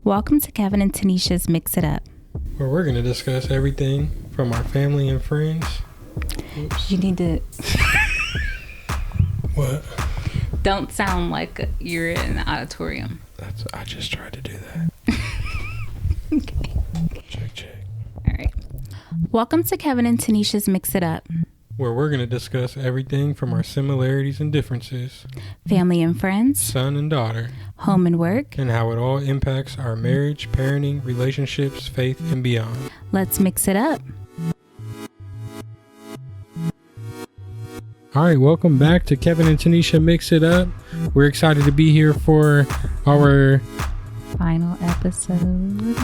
Welcome to Kevin and Tanisha's Mix It Up. Where we're going to discuss everything from our family and friends. Oops. You need to... What? Don't sound like you're in the auditorium. I just tried to do that. Okay. Check. All right. Welcome to Kevin and Tanisha's Mix It Up. Where we're going to discuss everything from our similarities and differences. Family and friends. Son and daughter. Home and work. And how it all impacts our marriage, parenting, relationships, faith, and beyond. Let's mix it up. All right, welcome back to Kevin and Tenisha Mix It Up. We're excited to be here for our final episode.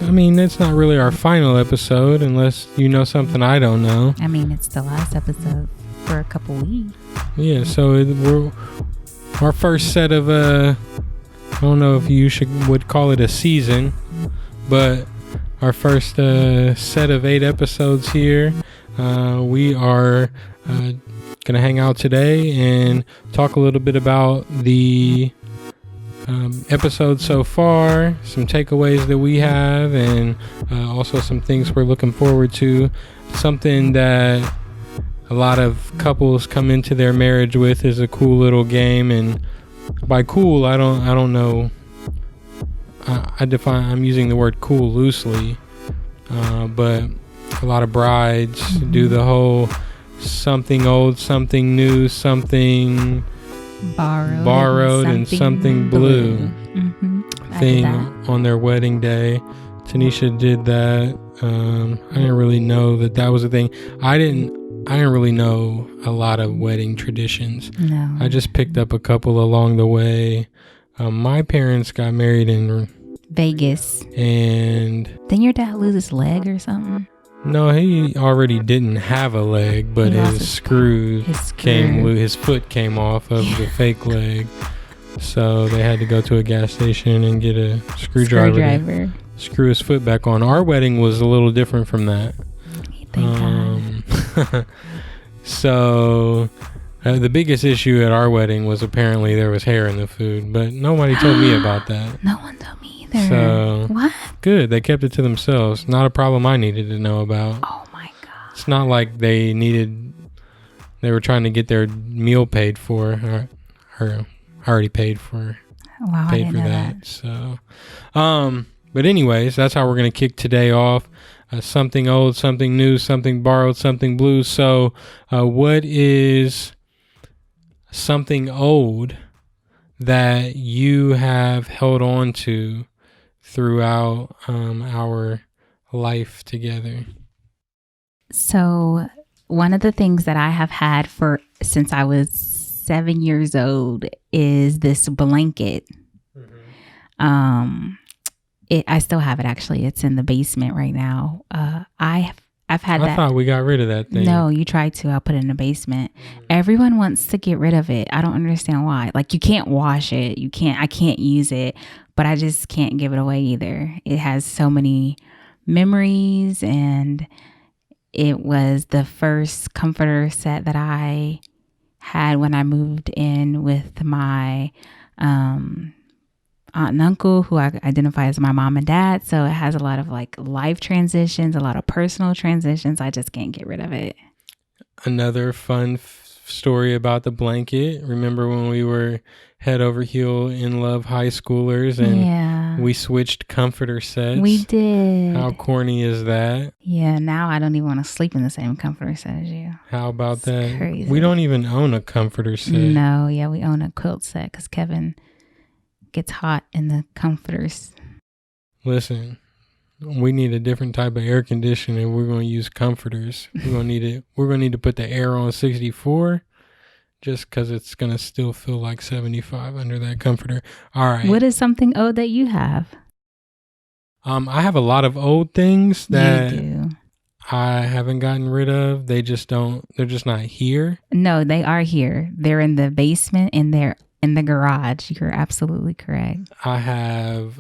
I mean, it's not really our final episode unless you know something I don't know. I mean, it's the last episode for a couple weeks. Yeah, so we're our first set of I don't know if you would call it a season, but our first set of 8 episodes here. We are gonna hang out today and talk a little bit about the episode so far, some takeaways that we have, and also some things we're looking forward to. Something that a lot of couples come into their marriage with is a cool little game, and by cool I don't know. I'm using the word cool loosely, but a lot of brides do the whole something old, something new, something borrowed and something blue thing on their wedding day. Tanisha did that. I didn't really know that was a thing. I didn't really know a lot of wedding traditions. No. I just picked up a couple along the way. My parents got married in Vegas. And didn't your dad lose his leg or something? No, he already didn't have a leg, but his screw came loose. His foot came off of the fake leg. So they had to go to a gas station and get a screwdriver to screw his foot back on. Our wedding was a little different from that. Thank God. So the biggest issue at our wedding was apparently there was hair in the food, but nobody told me about that. No one told me either. So what? Good. They kept it to themselves. Not a problem I needed to know about. Oh my God. It's not like they were trying to get their meal paid for. Or already paid for. Wow, paid for that. So, but anyways, that's how we're going to kick today off. Something old, something new, something borrowed, something blue. So, what is something old that you have held on to throughout our life together? So one of the things that I have had since I was 7 years old is this blanket. I still have it, actually. It's in the basement right now. I've had that. I thought we got rid of that thing. No, you tried to. I'll put it in the basement. Everyone wants to get rid of it. I don't understand why. Like, you can't wash it. I can't use it, but I just can't give it away either. It has so many memories, and it was the first comforter set that I had when I moved in with my aunt and uncle, who I identify as my mom and dad. So it has a lot of like life transitions, a lot of personal transitions. I just can't get rid of it. Another fun story about the blanket. Remember when we were head over heel in love high schoolers and we switched comforter sets? We did. How corny is that? Yeah, now I don't even want to sleep in the same comforter set as you. How about that? Crazy. We don't even own a comforter set. No, yeah, we own a quilt set because Kevin gets hot in the comforters. Listen, we need a different type of air conditioning. We're going to use comforters. We're going to need to put the air on 64 just because it's going to still feel like 75 under that comforter. All right. What is something old that you have? I have a lot of old things that you do. I haven't gotten rid of. They're just not here. No, they are here. They're in the basement and they're in the garage. You're absolutely correct. I have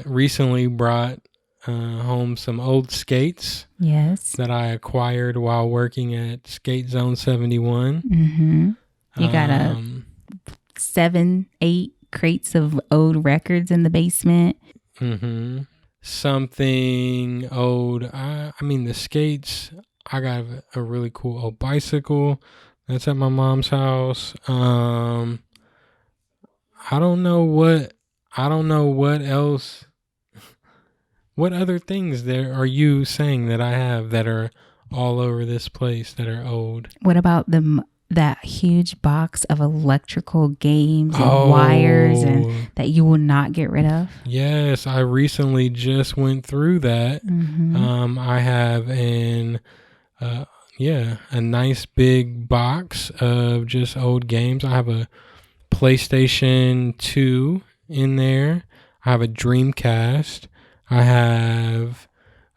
recently brought home some old skates. Yes. That I acquired while working at Skate Zone 71. Mm-hmm. You got 7-8 crates of old records in the basement. Mm-hmm. Something old. I mean, the skates. I got a really cool old bicycle that's at my mom's house. I don't know what. I don't know what else. What other things there are you saying that I have that are all over this place that are old? What about that huge box of electrical games and wires and Oh, that you will not get rid of? yes. I recently just went through that. I have uh, a nice big box of just old games. I have a PlayStation 2 in there. I have a Dreamcast. I have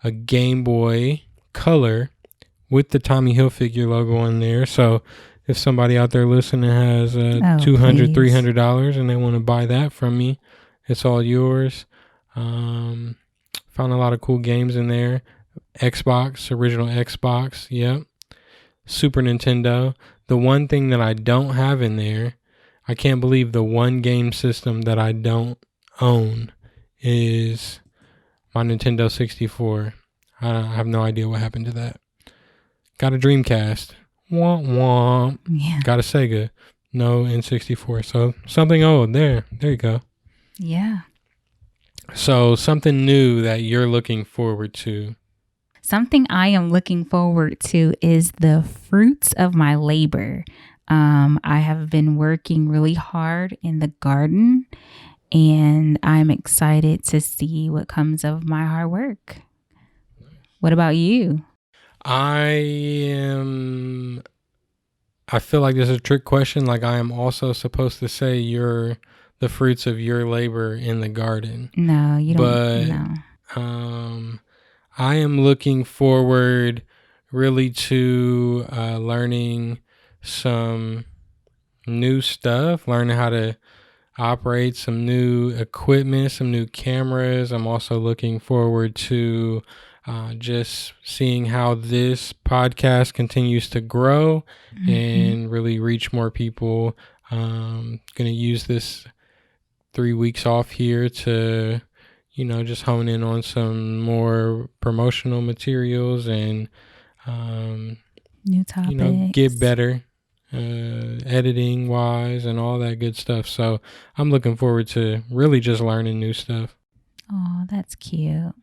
a Game Boy Color with the Tommy Hilfiger logo on there. So if somebody out there listening has $200, $300 and they want to buy that from me, it's all yours. Found a lot of cool games in there. Xbox, original Xbox, yep. Super Nintendo. The one thing that I don't have in there, I can't believe the one game system that I don't own is my Nintendo 64. I have no idea what happened to that. Got a Dreamcast. Womp womp. Yeah. Got a Sega. No N64. So something old there. There you go. Yeah. So something new that you're looking forward to. Something I am looking forward to is the fruits of my labor. I have been working really hard in the garden, and I'm excited to see what comes of my hard work. What about you? I feel like this is a trick question. Like I am also supposed to say you're the fruits of your labor in the garden. No, you don't. But no. I am looking forward really to learning some new stuff, learning how to operate some new equipment, some new cameras. I'm also looking forward to just seeing how this podcast continues to grow and really reach more people. Going to use this 3 weeks off here to, just hone in on some more promotional materials and, new topics. Get better editing wise and all that good stuff. So I'm looking forward to really just learning new stuff. Oh, that's cute.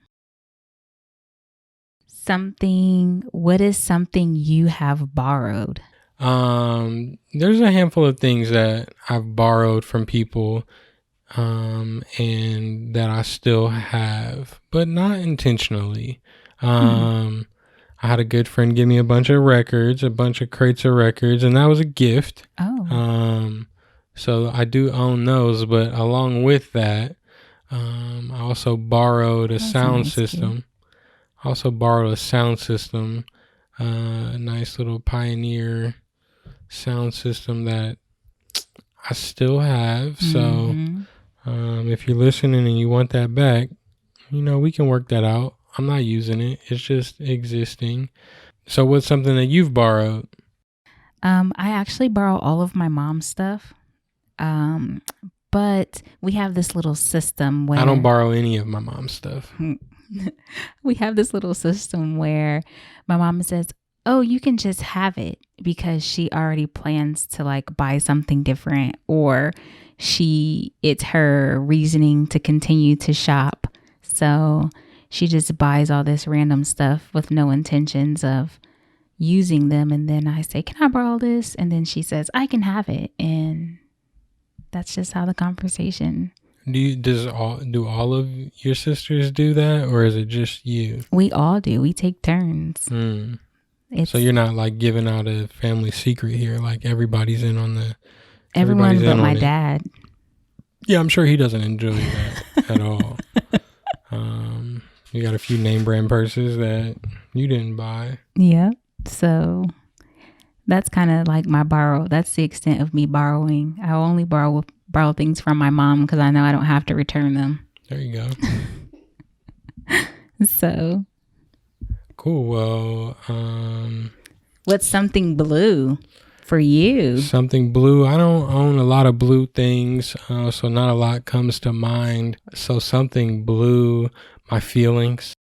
What is something you have borrowed? There's a handful of things that I've borrowed from people and that I still have, but not intentionally. I had a good friend give me a bunch of records, a bunch of crates of records, and that was a gift. Oh. So I do own those, but along with that, I also borrowed a sound system. A nice little Pioneer sound system that I still have. So if you're listening and you want that back, we can work that out. I'm not using it. It's just existing. So what's something that you've borrowed? I actually borrow all of my mom's stuff. But we have this little system where I don't borrow any of my mom's stuff. We have this little system where my mom says, oh, you can just have it because she already plans to like buy something different, or it's her reasoning to continue to shop. So she just buys all this random stuff with no intentions of using them. And then I say, can I borrow this? And then she says, I can have it. And that's just how the conversation. Do all of your sisters do that, or is it just you? We all do. We take turns. So you're not like giving out a family secret here. Like everybody's in on the. Everyone but my dad. Yeah, I'm sure he doesn't enjoy that at all. You got a few name brand purses that you didn't buy. Yeah. So that's kind of like my borrow. That's the extent of me borrowing. I only borrow things from my mom because I know I don't have to return them. There you go. So. Cool. Well, what's something blue? for you. Something blue. I don't own a lot of blue things, so not a lot comes to mind. So something blue, my feelings.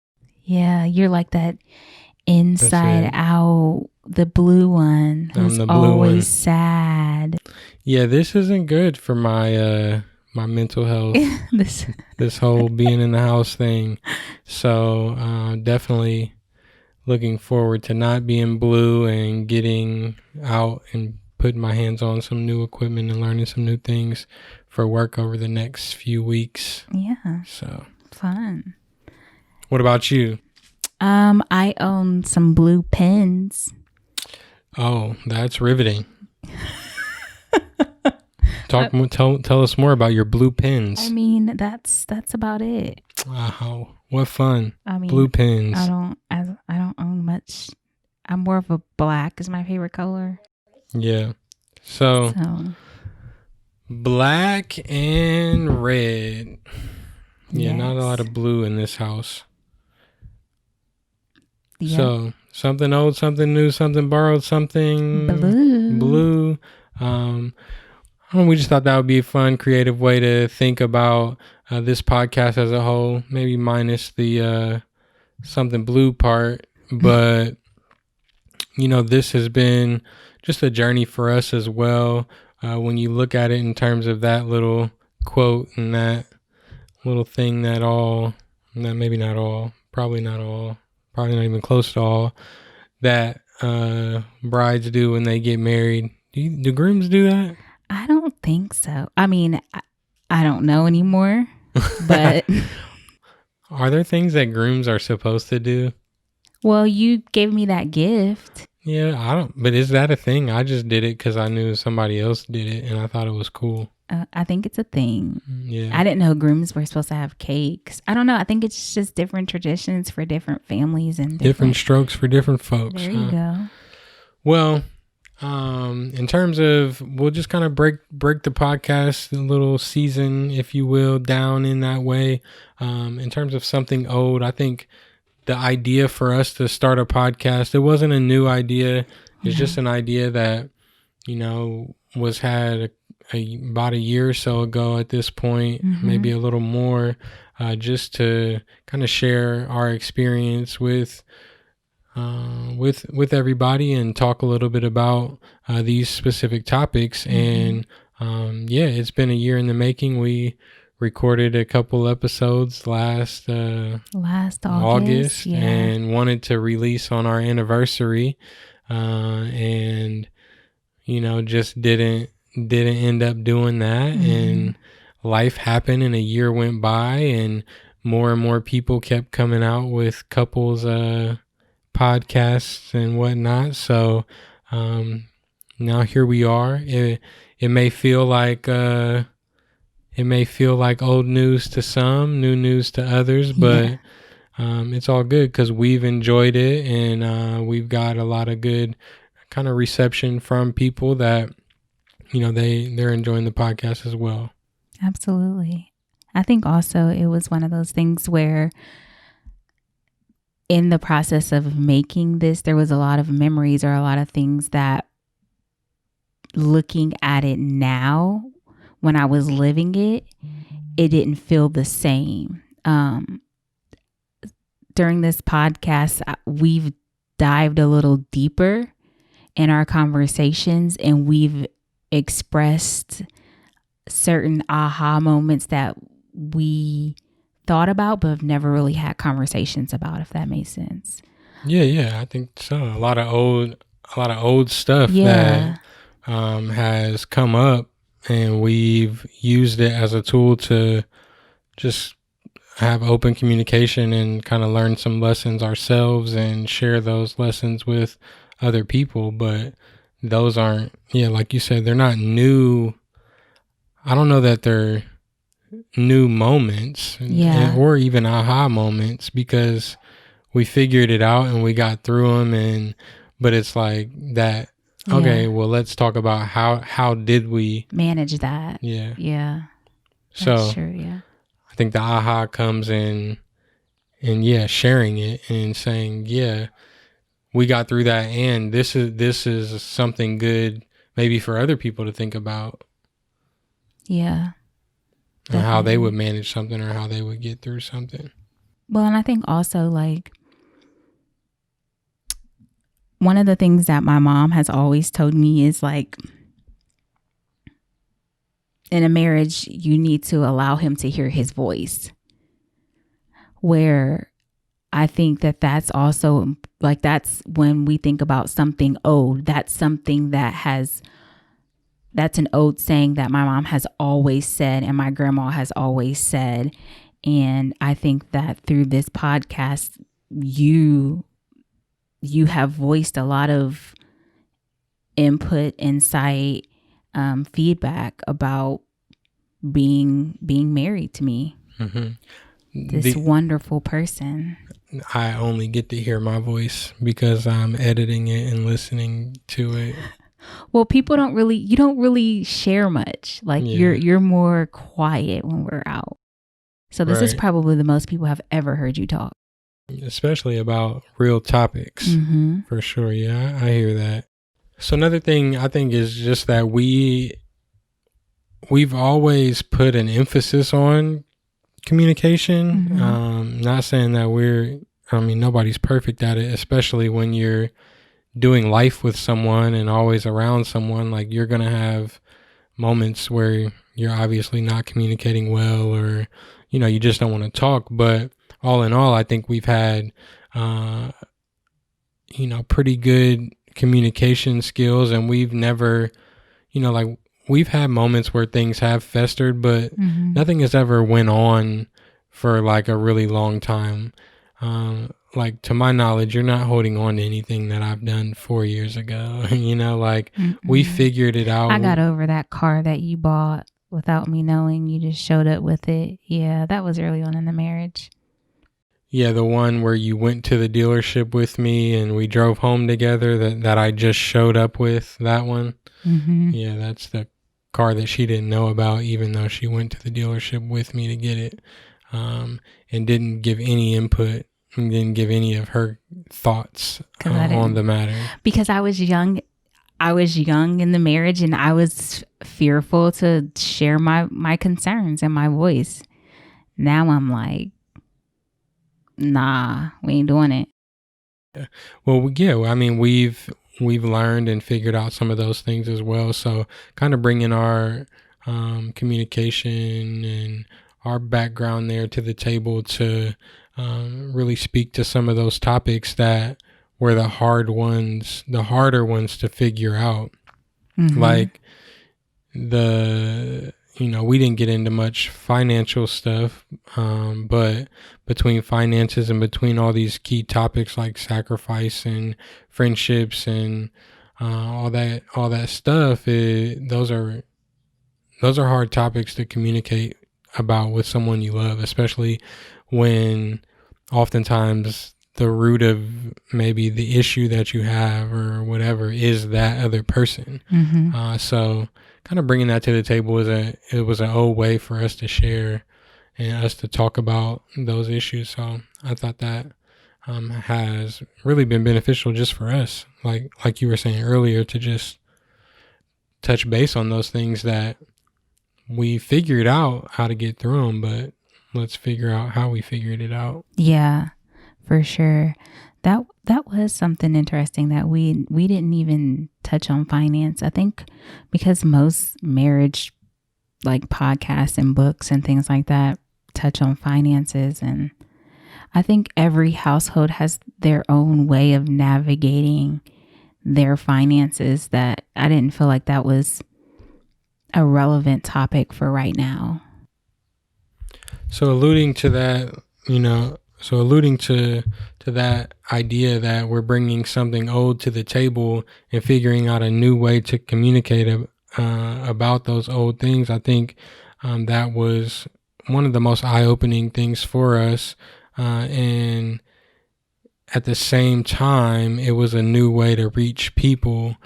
Yeah, you're like that inside out, the blue one who's I'm the blue always one. sad. Yeah, this isn't good for my my mental health. this whole being in the house thing. So definitely looking forward to not being blue and getting out and putting my hands on some new equipment and learning some new things for work over the next few weeks. Yeah. So fun. What about you? I own some blue pens. Oh, that's riveting. Tell us more about your blue pens. I mean, that's about it. Wow, what fun! I mean, blue pens. I don't own much. I'm more of a black is my favorite color. Yeah. So black and red. Yeah, yes. Not a lot of blue in this house. Yeah. So something old, something new, something borrowed, something blue. We just thought that would be a fun, creative way to think about this podcast as a whole. Maybe minus the something blue part, but this has been just a journey for us as well. When you look at it in terms of that little quote and that little thing maybe not all, probably not even close to all, that brides do when they get married. Do grooms do that? I don't think so. I mean, I don't know anymore, but are there things that grooms are supposed to do? Well, you gave me that gift. Yeah, I don't, but is that a thing? I just did it because I knew somebody else did it and I thought it was cool. I think it's a thing. Yeah. I didn't know grooms were supposed to have cakes. I don't know. I think it's just different traditions for different families and different strokes for different folks. There you go. Well, in terms of, we'll just kind of break the podcast, a little season, if you will, down in that way. In terms of something old, I think the idea for us to start a podcast, it wasn't a new idea. It's just an idea that, was had about a year or so ago at this point, maybe a little more, just to kind of share our experience with everybody and talk a little bit about these specific topics. And it's been a year in the making. We recorded a couple episodes last August and wanted to release on our anniversary, and just didn't end up doing that. And life happened and a year went by and more people kept coming out with couples podcasts and whatnot. So now here we are. It may feel like old news to some, new news to others, but it's all good because we've enjoyed it, and we've got a lot of good kind of reception from people that they're enjoying the podcast as well. Absolutely. I think also it was one of those things where in the process of making this, there was a lot of memories or a lot of things that, looking at it now, when I was living it, it didn't feel the same. During this podcast, we've dived a little deeper in our conversations, and we've expressed certain aha moments that we thought about but have never really had conversations about, if that makes sense. Yeah, I think so. A lot of old stuff that has come up, and we've used it as a tool to just have open communication and kind of learn some lessons ourselves and share those lessons with other people. But those aren't, like you said, they're not new. I don't know that they're new moments or even aha moments, because we figured it out and we got through them. But it's like that. Okay, well, let's talk about how did we manage that? Yeah. So that's true, I think the aha comes in sharing it and saying, we got through that, and this is something good maybe for other people to think about. Yeah. And how they Definitely. would manage something or how they would get through something. Well, and I think also like one of the things that my mom has always told me is like, in a marriage, you need to allow him to hear his voice. Where I think that that's also like, that's when we think about something old, that's something that's an old saying that my mom has always said and my grandma has always said. And I think that through this podcast, you have voiced a lot of input, insight, feedback about being married to me. This wonderful person. I only get to hear my voice because I'm editing it and listening to it. Well, you don't really share much. Like you're more quiet when we're out. So this is probably the most people have ever heard you talk. Especially about real topics. For sure. Yeah, I hear that. So another thing I think is just that we've always put an emphasis on communication. Not saying that nobody's perfect at it, especially when you're doing life with someone and always around someone. Like, you're going to have moments where you're obviously not communicating well, or, you just don't want to talk. But all in all, I think we've had, pretty good communication skills, and we've never, we've had moments where things have festered, but nothing has ever went on for like a really long time. Like, to my knowledge, you're not holding on to anything that I've done 4 years ago. We figured it out. I got over that car that you bought without me knowing. You just showed up with it. Yeah, that was early on in the marriage. Yeah, the one where you went to the dealership with me and we drove home together, that I just showed up with, that one. Yeah, that's the car that she didn't know about, even though she went to the dealership with me to get it, and didn't give any input and didn't give any of her thoughts on the matter. Because I was young. I was young in the marriage, and I was fearful to share my concerns and my voice. Now I'm like, nah, we ain't doing it. Well, yeah, I mean, we've learned and figured out some of those things as well. So kind of bringing our communication and our background there to the table to really speak to some of those topics that were the harder ones to figure out. Like we didn't get into much financial stuff, but between finances and between all these key topics like sacrifice and friendships and all that stuff, those are hard topics to communicate about with someone you love, especially when oftentimes the root of maybe the issue that you have or whatever is that other person. So kind of bringing that to the table was an old way for us to share and us to talk about those issues. So I thought that has really been beneficial just for us, like you were saying earlier, to just touch base on those things that we figured out how to get through them, but let's figure out how we figured it out. Yeah, for sure. That was something interesting that we didn't even touch on finance. I think because most marriage like podcasts and books and things like that touch on finances, and I think every household has their own way of navigating their finances, that I didn't feel like that was a relevant topic for right now. So alluding to that, alluding to that idea that we're bringing something old to the table and figuring out a new way to communicate about those old things, I think that was one of the most eye-opening things for us. And at the same time, it was a new way to reach people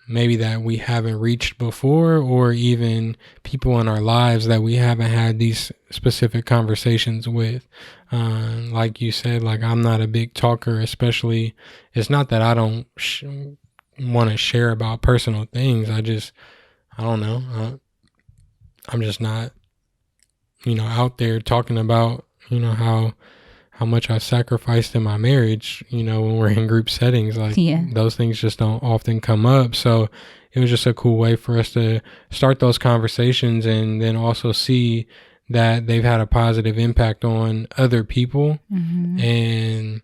maybe that we haven't reached before, or even people in our lives that we haven't had these specific conversations with. Like you said, like, I'm not a big talker, especially, it's not that I don't want to share about personal things. I don't know. I'm just not, out there talking about, how much I sacrificed in my marriage, when we're in group settings. Like, those things just don't often come up. So it was just a cool way for us to start those conversations, and then also see that they've had a positive impact on other people. Mm-hmm. And,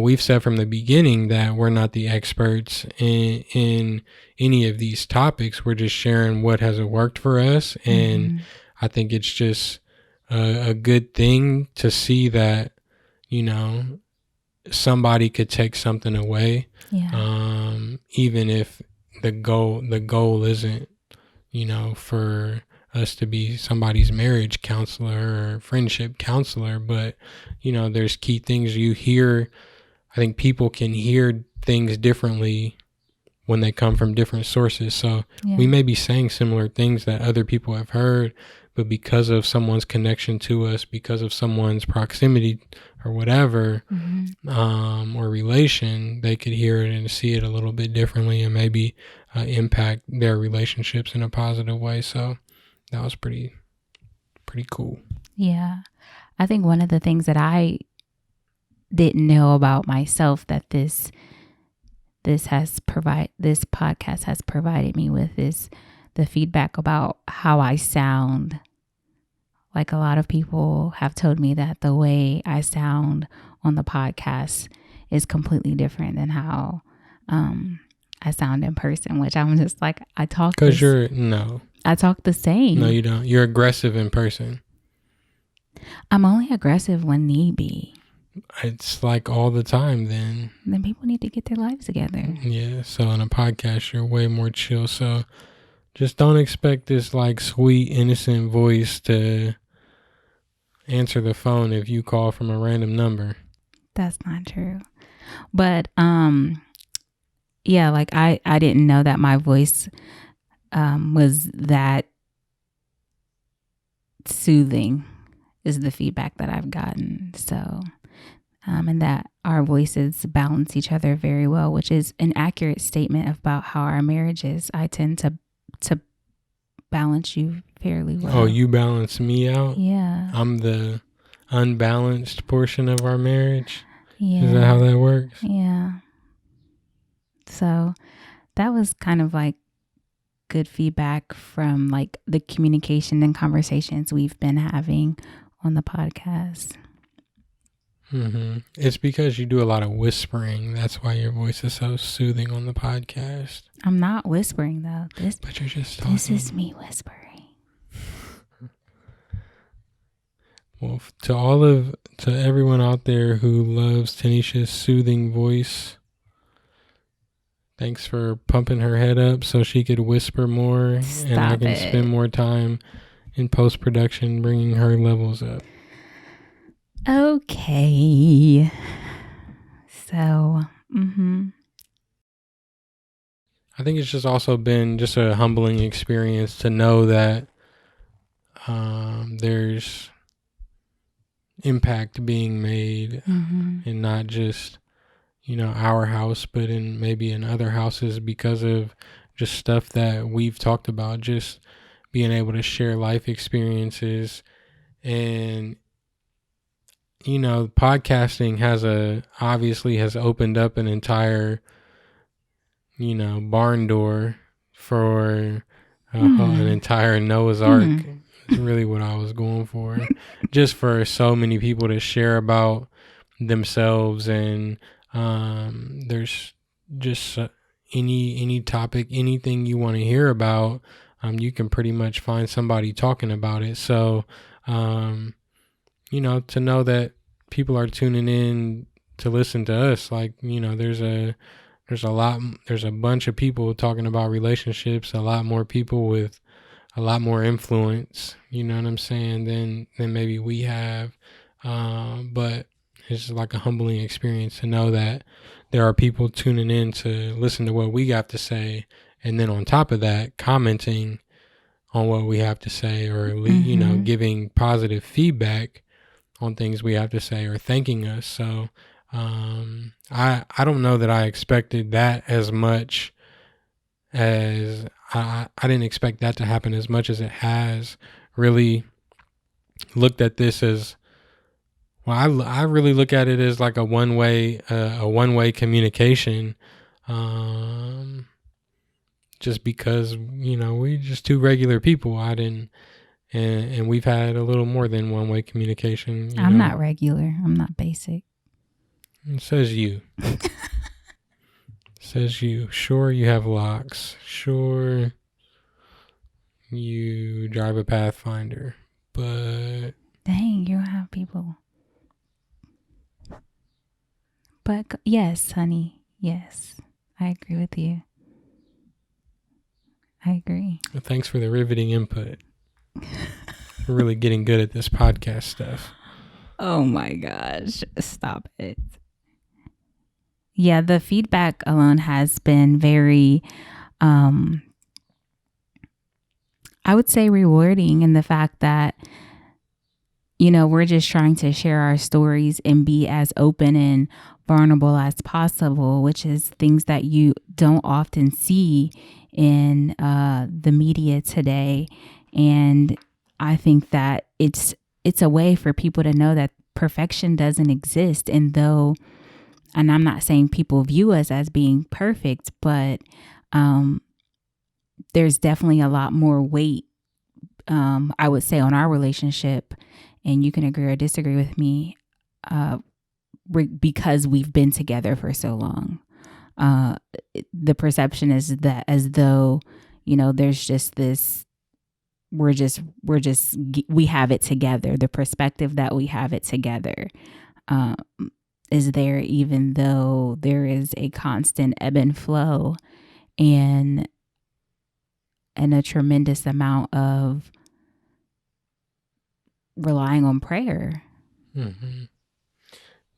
we've said from the beginning that we're not the experts in any of these topics. We're just sharing what has worked for us. And Mm-hmm. I think it's just a good thing to see that, somebody could take something away. Yeah. Even if the goal isn't, for us to be somebody's marriage counselor or friendship counselor, but, there's key things you hear. I think people can hear things differently when they come from different sources. So we may be saying similar things that other people have heard, but because of someone's connection to us, because of someone's proximity or whatever, Mm-hmm. or relation, they could hear it and see it a little bit differently, and maybe impact their relationships in a positive way. So that was pretty cool. Yeah. I think one of the things that I didn't know about myself that this podcast has provided me with is the feedback about how I sound. Like, a lot of people have told me that the way I sound on the podcast is completely different than how I sound in person, which I'm just like, I talk the same. No, you don't. You're aggressive in person. I'm only aggressive when need be. It's like all the time then. Then people need to get their lives together. Yeah, so on a podcast, you're way more chill. So just don't expect this like sweet, innocent voice to answer the phone if you call from a random number. That's not true. But yeah, like I didn't know that my voice was that soothing, is the feedback that I've gotten. So and that our voices balance each other very well, which is an accurate statement about how our marriage is. I tend to balance you fairly well. Oh, you balance me out? Yeah. I'm the unbalanced portion of our marriage? Yeah. Is that how that works? Yeah. So that was kind of like good feedback from like the communication and conversations we've been having on the podcast. Mm-hmm. It's because you do a lot of whispering. That's why your voice is so soothing on the podcast. I'm not whispering though. But you're just talking. This is me whispering. Well, to everyone out there who loves Tenisha's soothing voice, thanks for pumping her head up so she could whisper more. And I can spend more time in post-production bringing her levels up. Okay. So, I think it's just also been just a humbling experience to know that there's impact being made in not just, our house, but in maybe in other houses because of just stuff that we've talked about, just being able to share life experiences. And podcasting obviously has opened up an entire, barn door for an entire Noah's Ark. It's really what I was going for. Just for so many people to share about themselves. And there's just any topic, anything you want to hear about, you can pretty much find somebody talking about it. So, to know that people are tuning in to listen to us, like, there's a bunch of people talking about relationships, a lot more people with a lot more influence, you know what I'm saying, than maybe we have. But it's like a humbling experience to know that there are people tuning in to listen to what we got to say, and then on top of that, commenting on what we have to say, or giving positive feedback on things we have to say, or thanking us. So I don't know that I expected that as much as I didn't expect that to happen as much as it has. Really looked at this as, well, I really look at it as like a one way communication, just because, you know, we're just two regular people. And we've had a little more than one way communication. I'm not regular. I'm not basic. It says you. Says you. Sure, you have locks. Sure, you drive a Pathfinder. But dang, you don't have people. But yes, honey. Yes, I agree with you. I agree. Thanks for the riveting input. We're really getting good at this podcast stuff. Oh my gosh. Stop it. Yeah, the feedback alone has been very, I would say, rewarding in the fact that, you know, we're just trying to share our stories and be as open and vulnerable as possible, which is things that you don't often see in the media today. And I think that it's a way for people to know that perfection doesn't exist. And I'm not saying people view us as being perfect, but there's definitely a lot more weight, I would say, on our relationship. And you can agree or disagree with me, because we've been together for so long. The perception is that as though, you know, there's just this, we have it together. The perspective that we have it together is there, even though there is a constant ebb and flow and a tremendous amount of relying on prayer. Mm-hmm.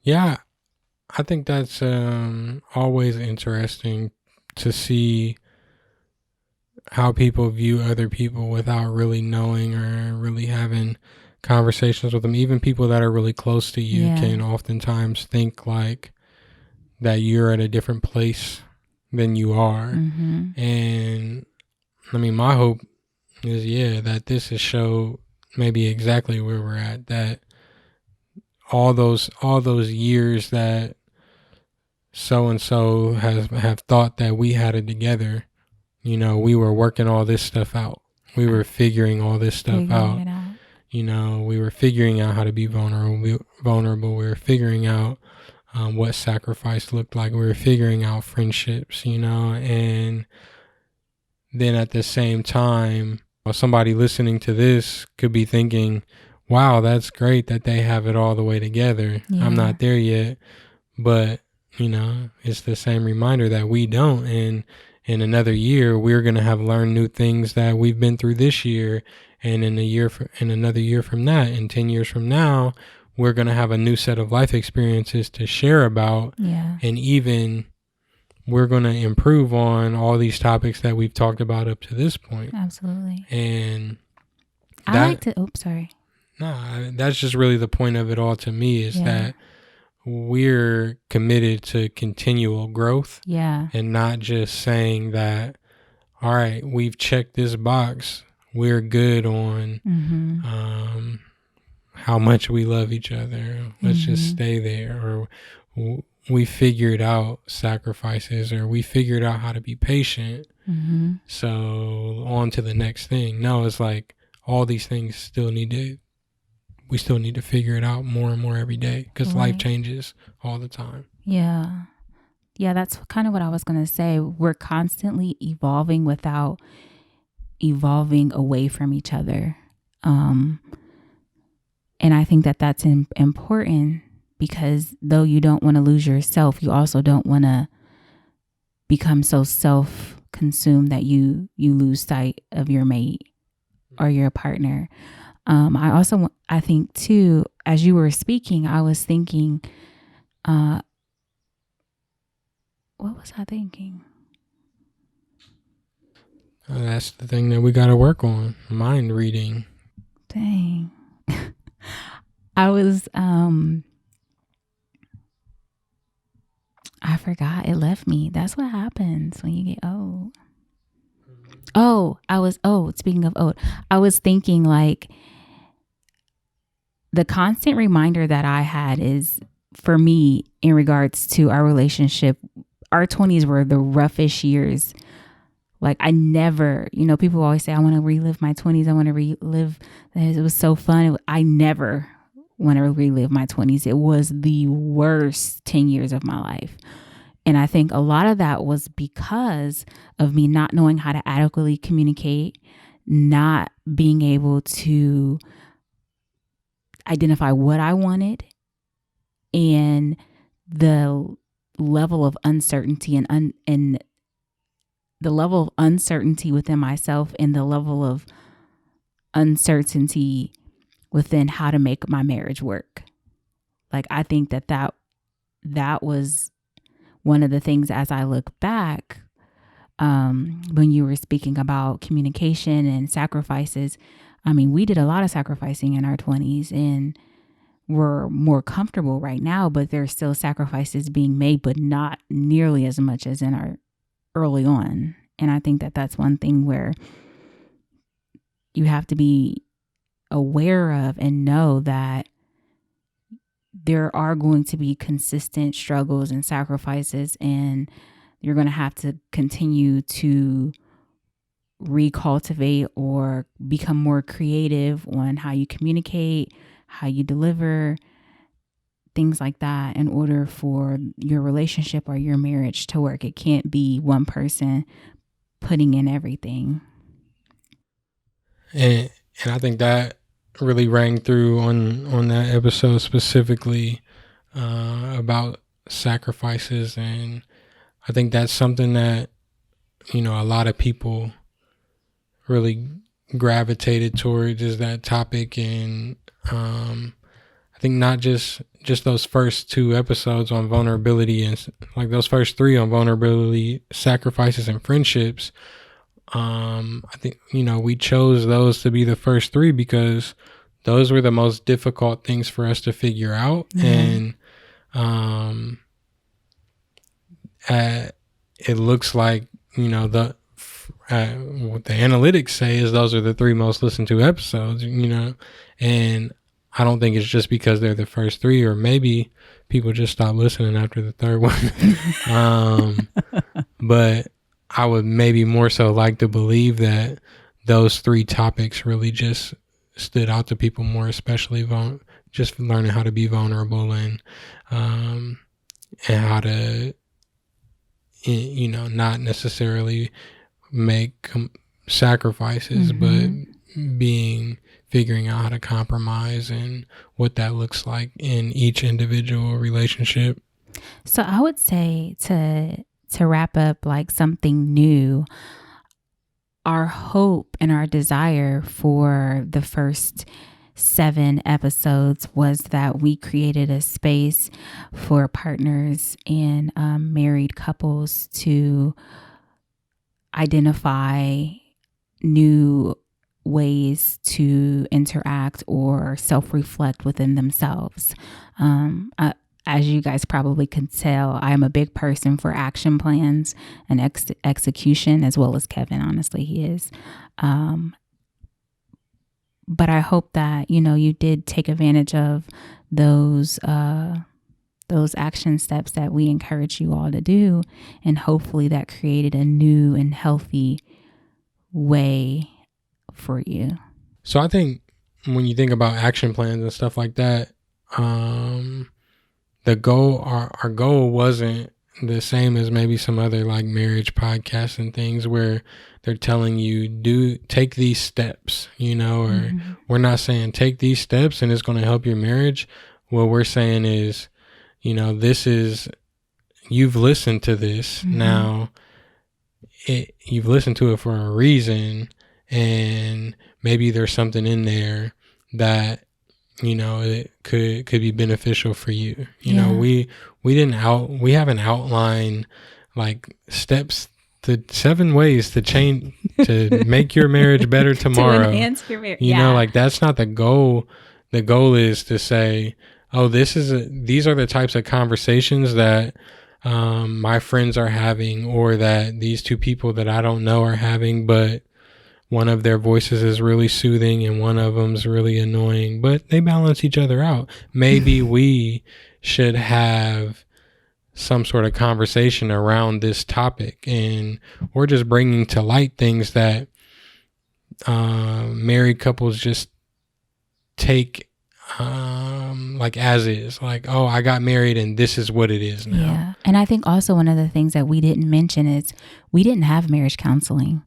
Yeah, I think that's always interesting to see how people view other people without really knowing or really having conversations with them. Even people that are really close to you can oftentimes think like that you're at a different place than you are. Mm-hmm. And I mean, my hope is, that this has showed maybe exactly where we're at, that all those years that so and so have thought that we had it together, you know, we were working all this stuff out. We were figuring all this stuff out. You know, we were figuring out how to be vulnerable. We were figuring out what sacrifice looked like. We were figuring out friendships, you know, and then at the same time, somebody listening to this could be thinking, wow, that's great that they have it all the way together. Yeah. I'm not there yet. But, you know, it's the same reminder that we don't. And in another year, we're going to have learned new things that we've been through this year. And in another year from that, and 10 years from now, we're going to have a new set of life experiences to share about. Yeah. And even we're going to improve on all these topics that we've talked about up to this point. Absolutely. And sorry. No, that's just really the point of it all to me, is that we're committed to continual growth. Yeah. And not just saying that, all right, we've checked this box. We're good on how much we love each other. Let's just stay there. Or we figured out sacrifices, or we figured out how to be patient. So on to the next thing. No, it's like all these things we still need to figure it out more and more every day, because life changes all the time. Yeah. Yeah, that's kind of what I was going to say. We're constantly evolving without evolving away from each other. And I think that that's important, because though you don't want to lose yourself, you also don't want to become so self-consumed that you lose sight of your mate or your partner. I think too, as you were speaking, I was thinking, what was I thinking? That's the thing that we got to work on, mind reading. Dang. I was, I forgot, it left me. That's what happens when you get old. Speaking of oat, I was thinking like the constant reminder that I had is for me in regards to our relationship, our 20s were the roughest years. Like I never, people always say, I want to relive my 20s. I want to relive. It was so fun. I never want to relive my 20s. It was the worst 10 years of my life. And I think a lot of that was because of me not knowing how to adequately communicate, not being able to identify what I wanted, and the level of uncertainty and the level of uncertainty within myself and the level of uncertainty within how to make my marriage work. Like I think that was one of the things as I look back, when you were speaking about communication and sacrifices. I mean, we did a lot of sacrificing in our 20s and we're more comfortable right now, but there's still sacrifices being made, but not nearly as much as in our early on. And I think that that's one thing where you have to be aware of and know that there are going to be consistent struggles and sacrifices, and you're going to have to continue to recultivate or become more creative on how you communicate, how you deliver, things like that in order for your relationship or your marriage to work. It can't be one person putting in everything. And I think that really rang through on that episode specifically about sacrifices. And I think that's something that, a lot of people really gravitated towards, is that topic. And I think not just those first 2 episodes on vulnerability and like those first 3 on vulnerability, sacrifices, and friendships. I think, we chose those to be the first 3 because those were the most difficult things for us to figure out. Mm-hmm. And it looks like, what the analytics say is those are the 3 most listened to episodes, and I don't think it's just because they're the first 3, or maybe people just stopped listening after the 3rd one. But I would maybe more so like to believe that those 3 topics really just stood out to people more, especially just learning how to be vulnerable and how to, not necessarily make sacrifices, mm-hmm. but figuring out how to compromise and what that looks like in each individual relationship. So I would say to wrap up like something new, our hope and our desire for the first 7 episodes was that we created a space for partners and married couples to identify new ways to interact or self-reflect within themselves. As you guys probably can tell, I am a big person for action plans and execution, as well as Kevin. Honestly, he is. But I hope that, you did take advantage of those action steps that we encourage you all to do. And hopefully that created a new and healthy way for you. So I think when you think about action plans and stuff like that, the goal, our goal wasn't the same as maybe some other like marriage podcasts and things where they're telling you take these steps, or mm-hmm. we're not saying take these steps and it's going to help your marriage. What we're saying is, you've listened to this. Mm-hmm. Now you've listened to it for a reason, and maybe there's something in there that it could be beneficial for you. We haven't outlined like steps to 7 ways to change to make your marriage better tomorrow. To enhance your marriage. Like that's not the goal. The goal is to say, oh, these are the types of conversations that my friends are having, or that these 2 people that I don't know are having, but one of their voices is really soothing and one of them's really annoying, but they balance each other out. Maybe we should have some sort of conversation around this topic, and we're just bringing to light things that married couples just take like as is, like, oh, I got married and this is what it is now. Yeah. And I think also one of the things that we didn't mention is we didn't have marriage counseling.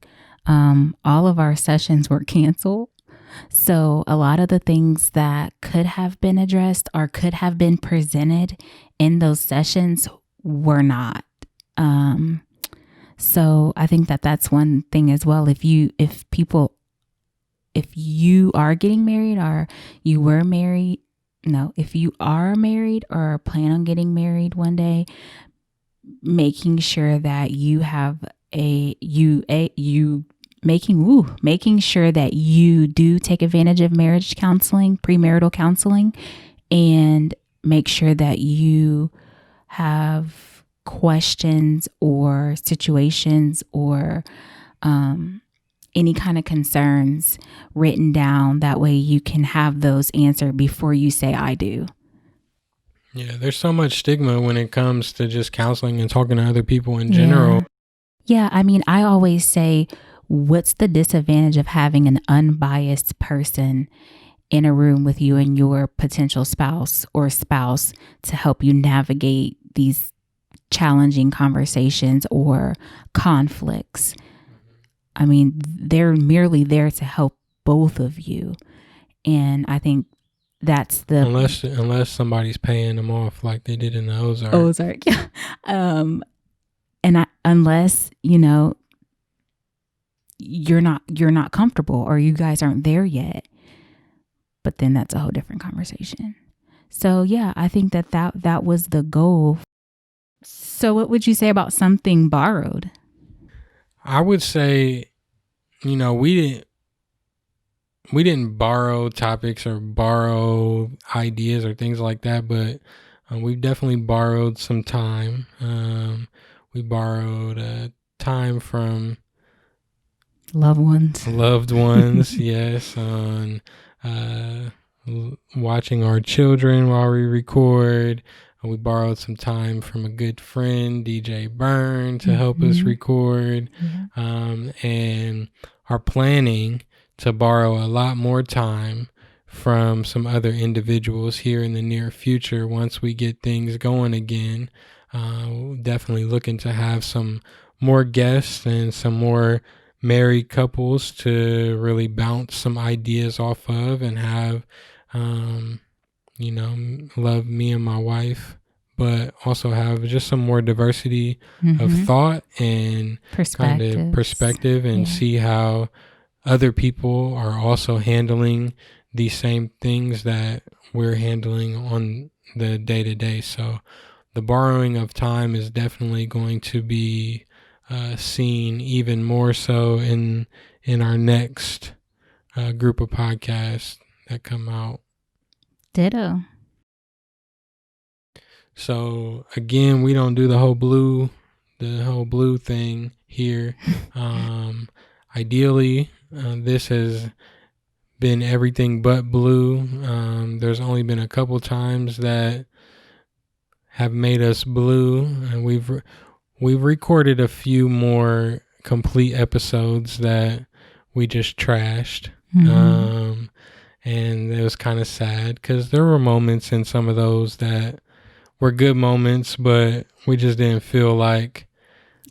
All of our sessions were canceled. So a lot of the things that could have been addressed or could have been presented in those sessions were not. So I think that that's one thing as well. If you are getting married or you were married, if you are married or plan on getting married one day, making sure that you have making sure that you do take advantage of marriage counseling, premarital counseling, and make sure that you have questions or situations or any kind of concerns written down. That way you can have those answered before you say I do. Yeah, there's so much stigma when it comes to just counseling and talking to other people in general. Yeah, I mean, I always say, what's the disadvantage of having an unbiased person in a room with you and your potential spouse to help you navigate these challenging conversations or conflicts? I mean, they're merely there to help both of you. And I think that's the... Unless somebody's paying them off like they did in the Ozark. Yeah. Unless, you're not comfortable or you guys aren't there yet. But then that's a whole different conversation. So yeah, I think that was the goal. So what would you say about something borrowed? I would say, we didn't borrow topics or borrow ideas or things like that, but we've definitely borrowed some time. We borrowed time from loved ones. Yes, on watching our children while we record. We borrowed some time from a good friend, DJ Bern, to help us record, and are planning to borrow a lot more time from some other individuals here in the near future once we get things going again. Definitely looking to have some more guests and some more married couples to really bounce some ideas off of and have, love me and my wife, but also have just some more diversity of thought and kind of perspective and see how other people are also handling these same things that we're handling on the day-to-day. So the borrowing of time is definitely going to be seen even more so in our next group of podcasts that come out. Ditto. So again, we don't do the whole blue thing here. Ideally, this has been everything but blue. There's only been a couple times that have made us blue, and we've recorded a few more complete episodes that we just trashed. And it was kind of sad because there were moments in some of those that were good moments, but we just didn't feel like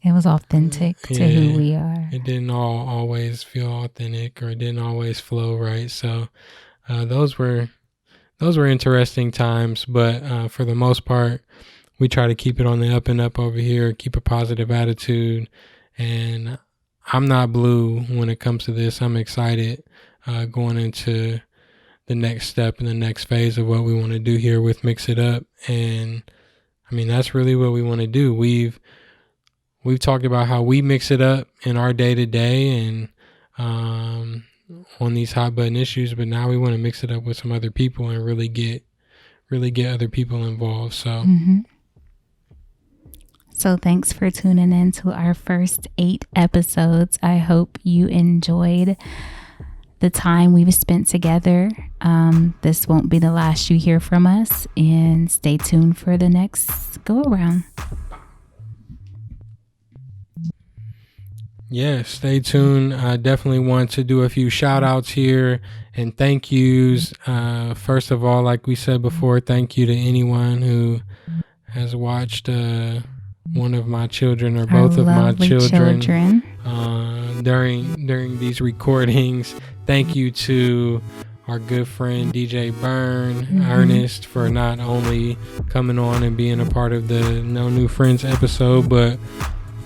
it was authentic to who we are. It didn't always feel authentic, or it didn't always flow right. So those were interesting times, but for the most part, we try to keep it on the up and up over here, keep a positive attitude. And I'm not blue when it comes to this. I'm excited going into the next step and the next phase of what we want to do here with Mix It Up. And I mean, that's really what we want to do. We've talked about how we mix it up in our day to day and on these hot button issues, but now we want to mix it up with some other people and really get other people involved. So So thanks for tuning in to our first 8 episodes. I hope you enjoyed the time we've spent together. This won't be the last you hear from us, and stay tuned for the next go around. Yeah, stay tuned. I definitely want to do a few shout outs here and thank yous. First of all, like we said before, thank you to anyone who has watched one of my children or both of my children. During these recordings. Thank you to our good friend DJ Bern, Ernest, for not only coming on and being a part of the No New Friends episode, but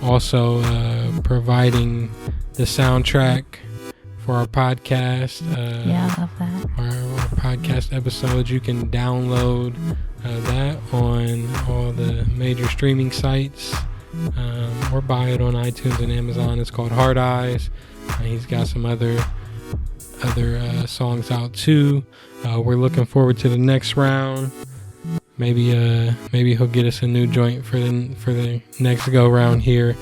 also providing the soundtrack for our podcast. Yeah, I love that. Our podcast episodes. You can download that on all the major streaming sites, or buy it on iTunes and Amazon. It's called Hard Eyes. He's got some other songs out too. We're looking forward to the next round. Maybe he'll get us a new joint for the next go round here.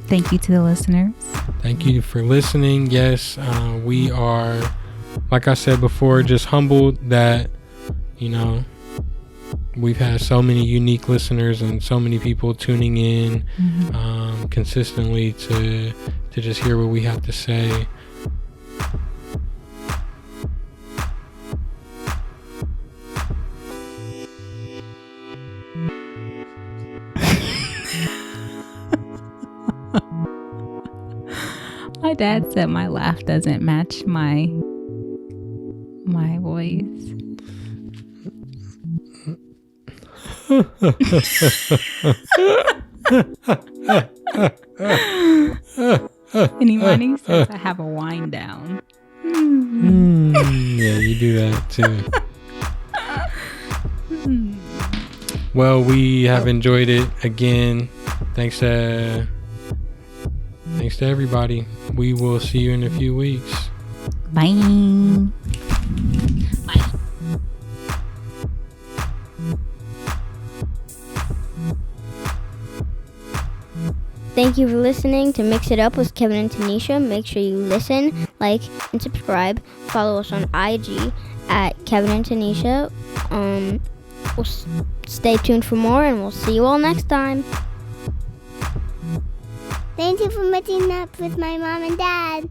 Thank you to the listeners. Thank you for listening. Yes, we are, like I said before, just humbled that, we've had so many unique listeners and so many people tuning in consistently to just hear what we have to say. My dad said my laugh doesn't match my voice. Anybody says I have a wind down. Yeah, you do that too. Well, we have enjoyed it again. Thanks to everybody. We will see you in a few weeks. Bye. Thank you for listening to Mix It Up with Kevin and Tenisha. Make sure you listen, like, and subscribe. Follow us on IG at Kevin and Tenisha. We'll stay tuned for more, and we'll see you all next time. Thank you for mixing up with my mom and dad.